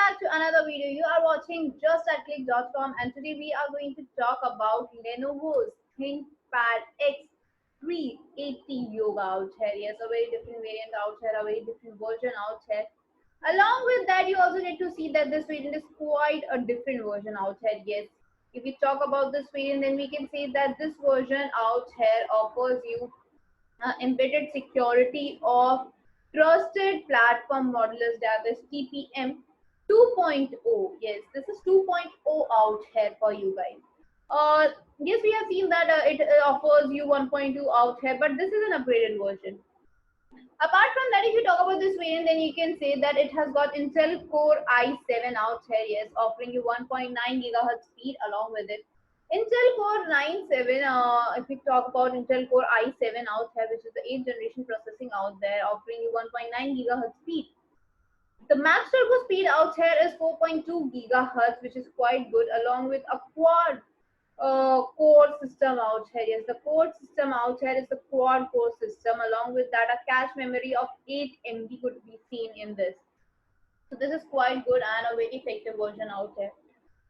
back to another video. You are watching justatclick.com and today we are going to talk about Lenovo's ThinkPad X380 Yoga out here. Yes, a very different variant out here, a very different version out here. Along with that, you also get to see that this variant is quite a different version out here. Yes, if we talk about this variant, then we can say that this version out here offers you embedded security of trusted platform modelers, that is TPM 2.0. Yes, this is 2.0 out here for you guys. Yes, we have seen that it offers you 1.2 out here, but this is an upgraded version. Apart from that, if you talk about this variant, then you can say that it has got Intel Core i7 out here, yes, offering you 1.9 gigahertz speed along with it. Intel Core i7, if we talk about Intel Core i7 out here, which is the 8th generation processing out there, offering you 1.9 gigahertz speed. The max turbo speed out here is 4.2 gigahertz, which is quite good, along with a quad core system out here. Yes, the core system out here is the quad core system. Along with that, a cache memory of 8 MB could be seen in this. So this is quite good and a very effective version out here.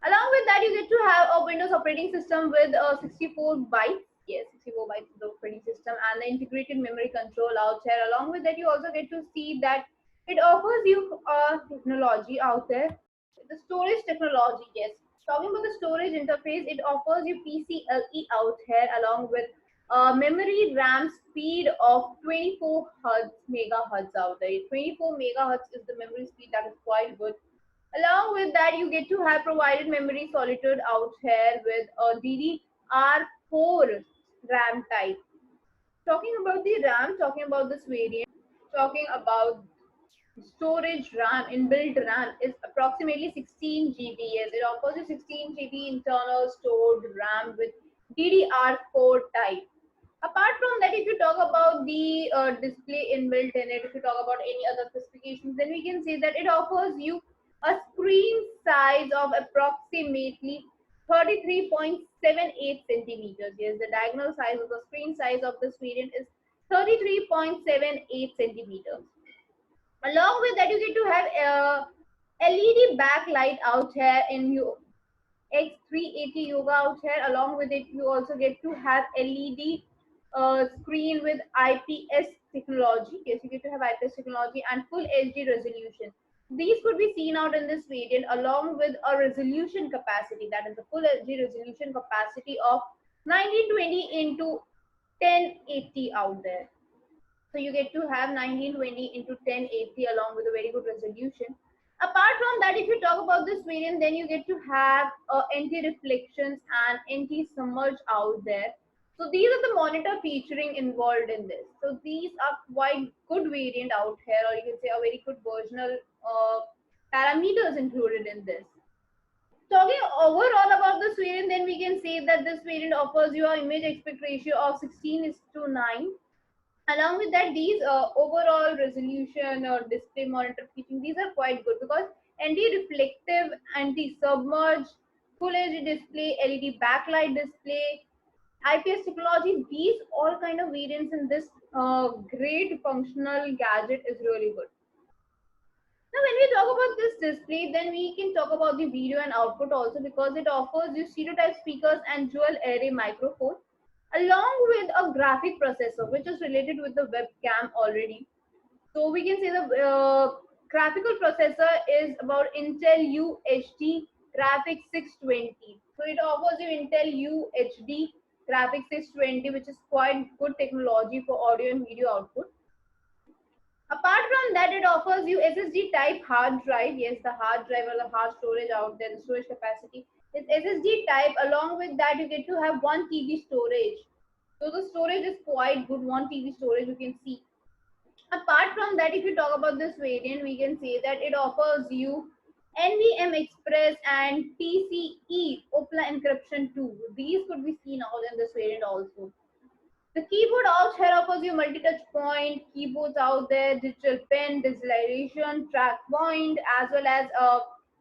Along with that, you get to have a Windows operating system with 64 bytes. Yes, 64 bytes of the operating system and the integrated memory control out here. Along with that, you also get to see that it offers you technology out there. The storage technology, yes. Talking about the storage interface, it offers you PCLE out here along with memory RAM speed of 24 hertz megahertz out there. 24 megahertz is the memory speed, that is quite good. Along with that, you get to have provided memory solitude out here with a DDR4 RAM type. Talking about the RAM, talking about this variant, talking about storage RAM, inbuilt RAM is approximately 16 GB. Yes, it offers you 16 GB internal stored RAM with DDR4 type. Apart from that, if you talk about the display inbuilt in it, if you talk about any other specifications, then we can say that it offers you a screen size of approximately 33.78 centimeters. Yes, the diagonal size of the screen size of this variant is 33.78 centimeters. Along with that, you get to have a LED backlight out here in your X380 Yoga out here. Along with it, you also get to have LED screen with IPS technology. Yes, you get to have IPS technology and full HD resolution. These could be seen out in this variant along with a resolution capacity, that is the full HD resolution capacity of 1920 into 1080 out there. So you get to have 1920 into 1080 along with a very good resolution. Apart from that, if you talk about this variant, then you get to have anti-reflections and anti-submerge out there. So these are the monitor featuring involved in this. So these are quite good variant out here, or you can say a very good versional parameters included in this. Talking overall about this variant, then we can say that this variant offers you an image aspect ratio of 16:9. Along with that, these overall resolution or display monitor features, these are quite good because anti-reflective, anti-submerge, full HD display, LED backlight display, IPS technology, these all kind of variants in this great functional gadget is really good. Now, when we talk about this display, then we can talk about the video and output also because it offers you stereo type speakers and dual array microphone along with a graphic processor which is related with the webcam already. So we can say the graphical processor is about Intel UHD Graphics 620. So it offers you Intel UHD Graphics 620, which is quite good technology for audio and video output. Apart from that, it offers you SSD type hard drive. Yes, the hard drive or the hard storage out there, the storage capacity is SSD type. Along with that, you get to have 1 TB storage. So the storage is quite good, 1 TB storage you can see. Apart from that, if you talk about this variant, we can say that it offers you NVM Express and PCE OPLA encryption 2. These could be seen out in this variant also. The keyboard out here offers you multi-touch point, keyboards out there, digital pen, digitalization, track point, as well as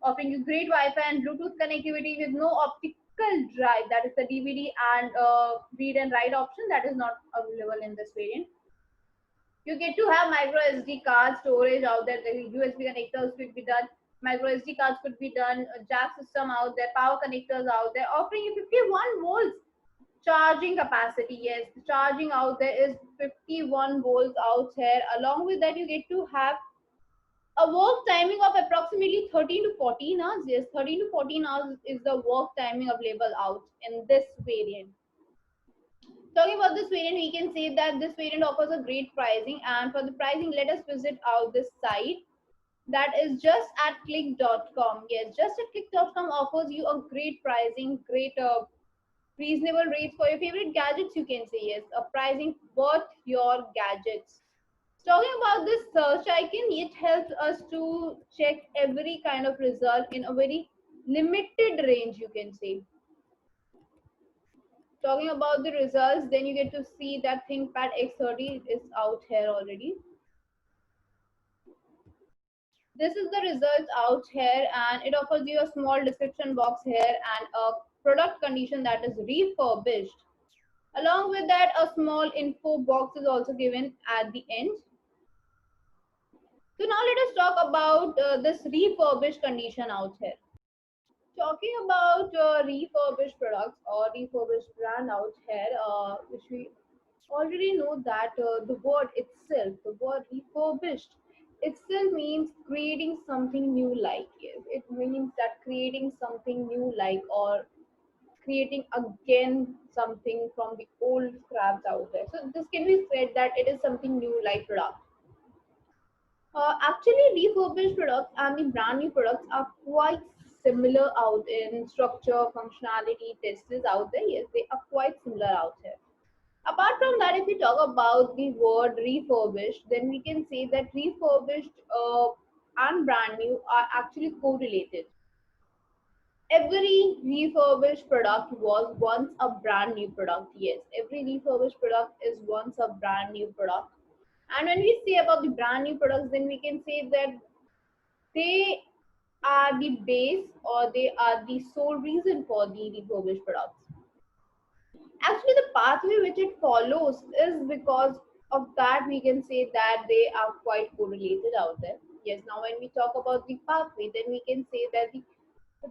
offering you great Wi-Fi and Bluetooth connectivity with no optical drive, that is the DVD and read and write option that is not available in this variant. You get to have micro SD card storage out there, the USB connectors could be done. Micro SD cards could be done, a jack system out there, power connectors out there, offering you 51 volts charging capacity. Yes, the charging out there is 51 volts out here. Along with that, you get to have a work timing of approximately 13 to 14 hours. Yes, 13 to 14 hours is the work timing available out in this variant. Talking about this variant, we can say that this variant offers a great pricing, and for the pricing, let us visit out this site, that is just at click.com. Yes, just at click.com offers you a great pricing, great reasonable rates for your favorite gadgets. You can say yes, a pricing worth your gadgets. Talking about this search icon, it helps us to check every kind of result in a very limited range, you can say. Talking about the results, then you get to see that ThinkPad X30 is out here already. This is the results out here, and it offers you a small description box here and a product condition that is refurbished. Along with that, a small info box is also given at the end. So now let us talk about this refurbished condition out here. Talking about refurbished products or refurbished brand out here, which we already know that the word itself, the word refurbished, itself means creating something new like. Yes, it means that creating something new like, or creating again something from the old scraps out there. So this can be said that it is something new like product. Actually, refurbished products and the brand new products are quite similar out in structure, functionality, tests out there. Yes, they are quite similar out here. Apart from that, if we talk about the word refurbished, then we can say that refurbished and brand new are actually correlated. Every refurbished product was once a brand new product. Yes, every refurbished product is once a brand new product. And when we say about the brand new products, then we can say that they are the base, or they are the sole reason for the refurbished products. Actually, the pathway which it follows is because of that, we can say that they are quite correlated out there. Yes, now when we talk about the pathway, then we can say that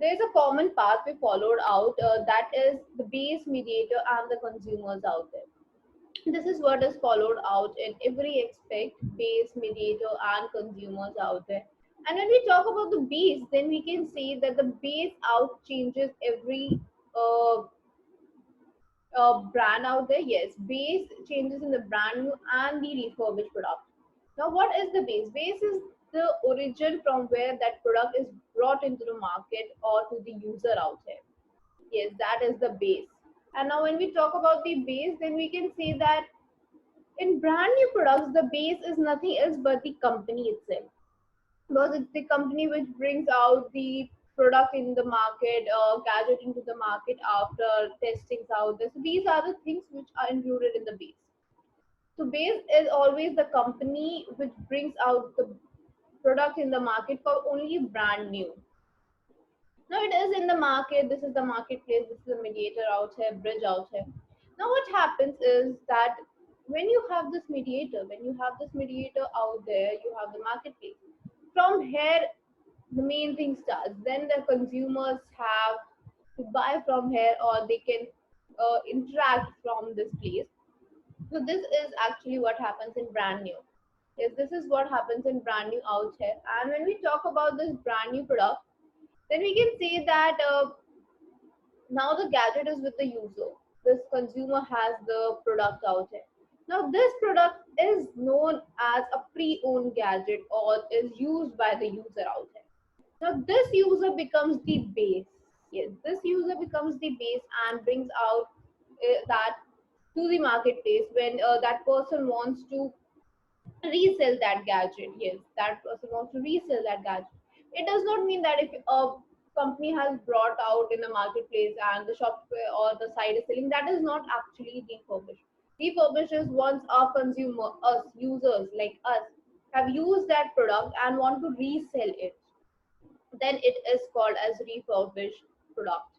there's a common pathway followed out, that is the base, mediator, and the consumers out there. This is what is followed out in every aspect: base, mediator, and consumers out there. And when we talk about the base, then we can say that the base out changes every uh, brand out there. Yes, base changes in the brand new and the refurbished product. Now, what is the base? Base is the origin from where that product is brought into the market or to the user out there. Yes, that is the base. And now, when we talk about the base, then we can say that in brand new products, the base is nothing else but the company itself, because it's the company which brings out the product in the market, gadget into the market after testings out there. So these are the things which are included in the base. So base is always the company which brings out the product in the market for only brand new. Now it is in the market. This is the marketplace. This is the mediator out here, bridge out here. Now what happens is that when you have this mediator, out there, you have the marketplace. From here, the main thing starts. Then the consumers have to buy from here, or they can interact from this place. So this is actually what happens in brand new. Yes, this is what happens in brand new out here. And when we talk about this brand new product, then we can say that now the gadget is with the user. This consumer has the product out here. Now this product is known as a pre-owned gadget, or is used by the user out here. Now this user becomes the base. Yes, this user becomes the base and brings out that to the marketplace when that person wants to resell that gadget. Yes, that person wants to resell that gadget. It does not mean that if a company has brought out in the marketplace and the shopware or the site is selling, that is not actually refurbished. Refurbished is once our consumer, us users like us, have used that product and want to resell it, then it is called as refurbished product.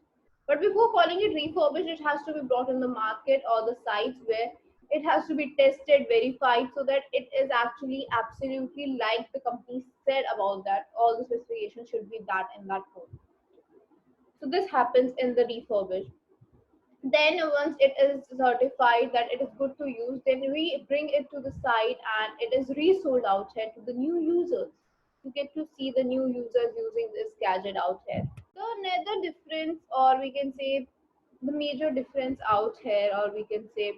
But before calling it refurbished, it has to be brought in the market or the sites where It has to be tested, verified, so that it is actually absolutely like the company said about that. All the specifications should be that in that code. So this happens in the refurbished. Then once it is certified that it is good to use, then we bring it to the site and it is resold out here to the new users. You get to see the new users using this gadget out here. So another difference, or we can say the major difference out here, or we can say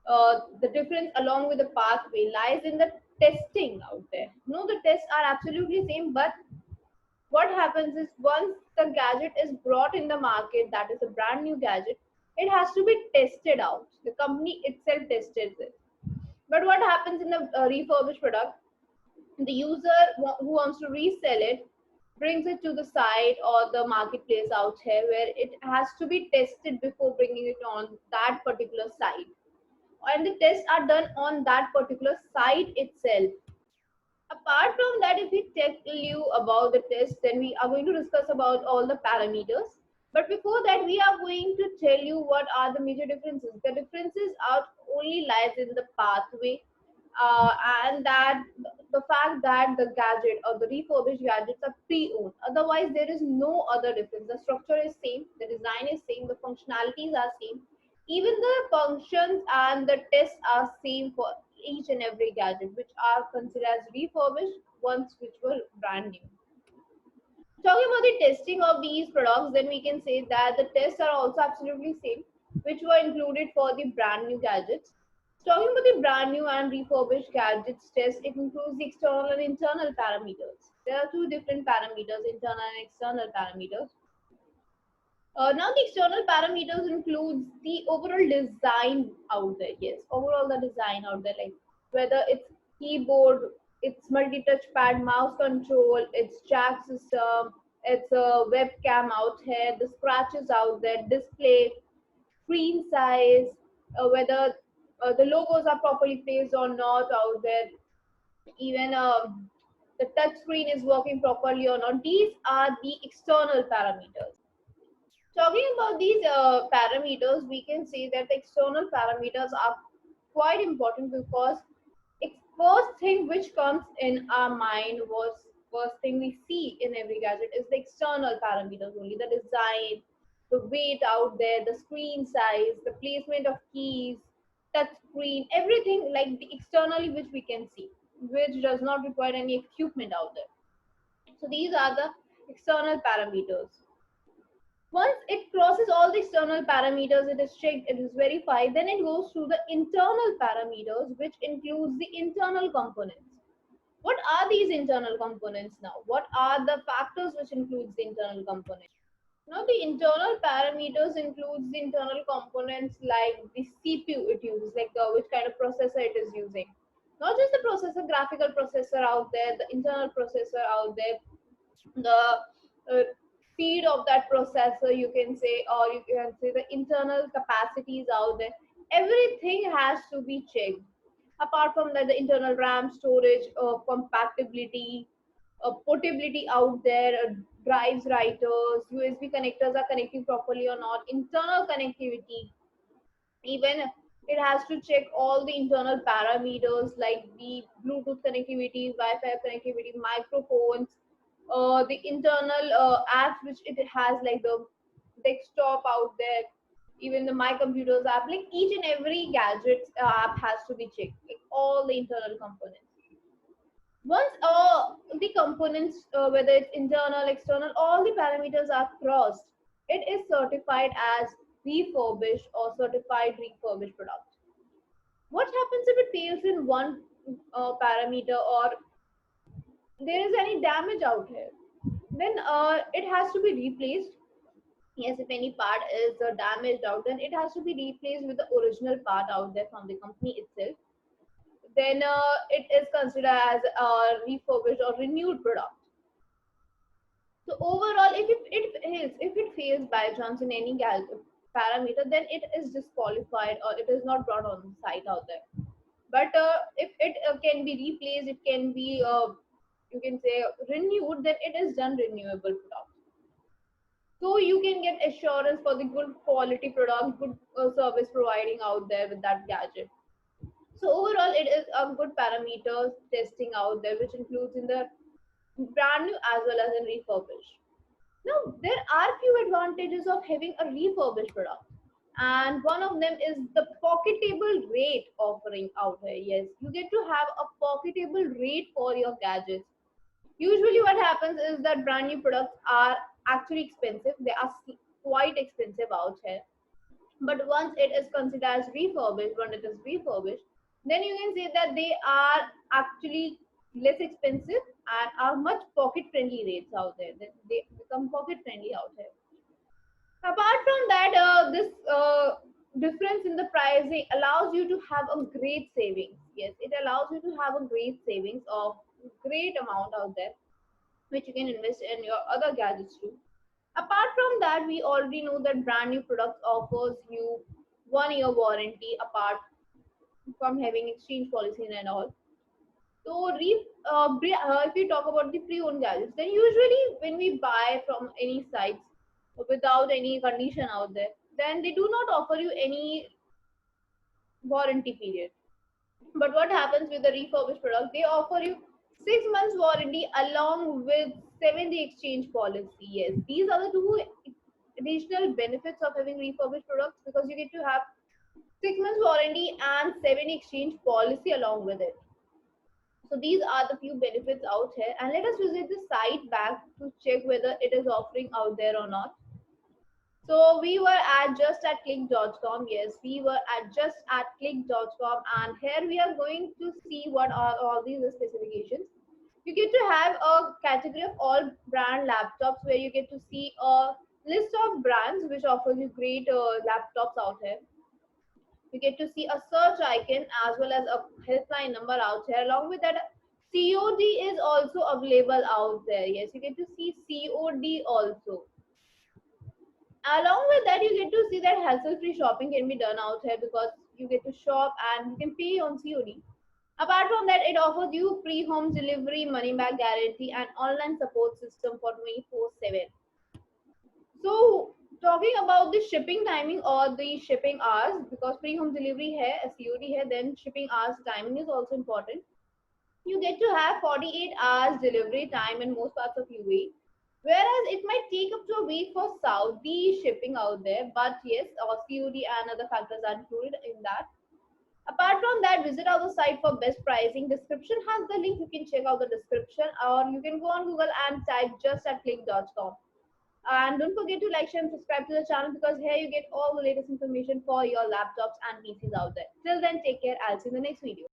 the difference along with the pathway lies in the testing out there. No, the tests are absolutely same, but what happens is once the gadget is brought in the market, that is a brand new gadget, it has to be tested out. The company itself tests it. But what happens in the refurbished product, the user who wants to resell it brings it to the site or the marketplace out here, where it has to be tested before bringing it on that particular site, and the tests are done on that particular site itself. Apart from that, if we tell you about the test, then we are going to discuss about all the parameters. But before that, we are going to tell you what are the major differences. The differences are only lies in the pathway, and that the fact that the gadget or the refurbished gadgets are pre-owned. Otherwise, there is no other difference. The structure is same, the design is same, the functionalities are same. Even the functions and the tests are same for each and every gadget, which are considered as refurbished ones which were brand new. Talking about the testing of these products, then we can say that the tests are also absolutely same, which were included for the brand new gadgets. Talking about the brand new and refurbished gadgets test, it includes the external and internal parameters. There are two different parameters, internal and external parameters. Now the external parameters includes the overall design out there. Yes, overall the design out there, like whether it's keyboard, it's multi-touch pad, mouse control, it's jack system, it's a webcam out here, the scratches out there, display, screen size, whether the logos are properly placed or not out there, even the touch screen is working properly or not. These are the external parameters. Talking about these parameters, we can say that the external parameters are quite important because first thing which comes in our mind was first thing we see in every gadget is the external parameters only, the design, the weight out there, the screen size, the placement of keys, touch screen, everything like the externally which we can see, which does not require any equipment out there. So these are the external parameters. Once it crosses all the external parameters, it is checked, it is verified, then it goes to the internal parameters, which includes the internal components. What are these internal components now? What are the factors which includes the internal components? Now the internal parameters includes the internal components like the CPU it uses, like which kind of processor it is using. Not just the processor, graphical processor out there, the internal processor out there, the speed of that processor you can say, or you can say the internal capacities out there. Everything has to be checked. Apart from that, the internal RAM storage, compatibility, portability out there, drives, writers, USB connectors are connecting properly or not, internal connectivity, even it has to check all the internal parameters like the Bluetooth connectivity, Wi-Fi connectivity, microphones, the internal apps which it has, like the desktop out there, even the My Computers app, like each and every gadget app has to be checked, like all the internal components. Once the components, whether it's internal, external, all the parameters are crossed, it is certified as refurbished or certified refurbished product. What happens if it fails in one parameter, or there is any damage out here? Then it has to be replaced. Yes, if any part is damaged out, then it has to be replaced with the original part out there from the company itself. Then it is considered as a refurbished or renewed product. So overall, if it fails by chance in any parameter, then it is disqualified or it is not brought on the site out there. But if it can be replaced, it can be you can say renewed, then it is done renewable product. So you can get assurance for the good quality product, good service providing out there with that gadget. So overall, it is a good parameter testing out there, which includes in the brand new as well as in refurbished. Now, there are few advantages of having a refurbished product, and one of them is the pocketable rate offering out here. Yes, you get to have a pocketable rate for your gadgets. Usually, what happens is that brand new products are actually expensive. They are quite expensive out here. But once it is considered as refurbished, when it is refurbished, then you can say that they are actually less expensive and are much pocket friendly rates out there. They become pocket friendly out here. Apart from that, this difference in the pricing allows you to have a great savings. Yes, it allows you to have a great savings of great amount out there, which you can invest in your other gadgets too. Apart from that, we already know that brand new products offers you 1 year warranty apart from having exchange policy and all. So, if we talk about the pre-owned gadgets, then usually when we buy from any sites without any condition out there, then they do not offer you any warranty period. But what happens with the refurbished product? They offer you 6 months warranty along with 7-day exchange policy. Yes, these are the two additional benefits of having refurbished products, because you get to have 6 months warranty and 7 exchange policy along with it. So these are the few benefits out here, and let us visit the site back to check whether it is offering out there or not. So we were at just at click.com. Yes, we were at just at click.com, and here we are going to see what are all these specifications. You get to have a category of all brand laptops where you get to see a list of brands which offers you great laptops out here. You get to see a search icon as well as a helpline number out here. Along with that, COD is also available out there. Yes, you get to see COD also. Along with that, you get to see that hassle-free shopping can be done out here, because you get to shop and you can pay on COD. Apart from that, it offers you free home delivery, money back guarantee, and online support system for 24/7. So, talking about the shipping timing or the shipping hours, because free home delivery hai, COD hai, then shipping hours timing is also important. You get to have 48 hours delivery time in most parts of UAE, whereas it might take up to a week for Saudi shipping out there. But yes, COD and other factors are included in that. Apart from that, visit our site for best pricing. Description has the link. You can check out the description, or you can go on Google and type just at click.com. And don't forget to like, share, and subscribe to the channel, because here you get all the latest information for your laptops and PCs out there. Till then, take care. I'll see you in the next video.